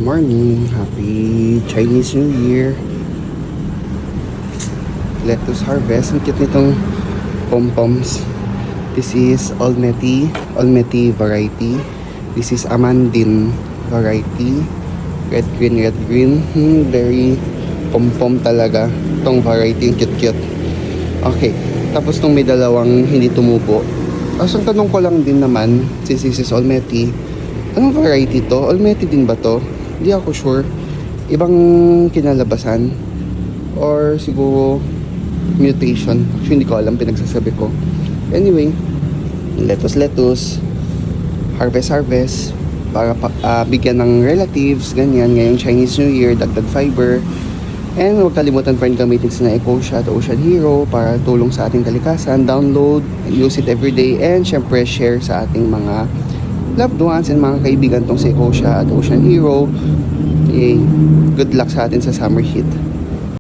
morning. Happy Chinese New Year. Lettuce harvest. Ang cute nitong pom-poms. This is Olmeti variety. This is Amandin variety. Red green. Very pom-pom talaga. Itong variety, yung cute. Okay. Tapos itong may dalawang hindi tumubo. Tapos ang tanong ko lang din naman, since this is Olmeti, anong variety to? Olmeti din ba to? Hindi ako sure. Ibang kinalabasan? Or siguro mutation? Actually, hindi ko alam, pinagsasabi ko. Anyway, lettuce. Harvest. Para bigyan ng relatives, ganyan. Ngayong Chinese New Year, dagdag fiber. And huwag kalimutan pa rin gamitin sa Ecosia at Ocean Hero para tulong sa ating kalikasan. Download, use it everyday, and syempre share sa ating mga loved ones and mga kaibigan tong si Ecosia at Ocean Hero. Good luck sa atin sa summer heat.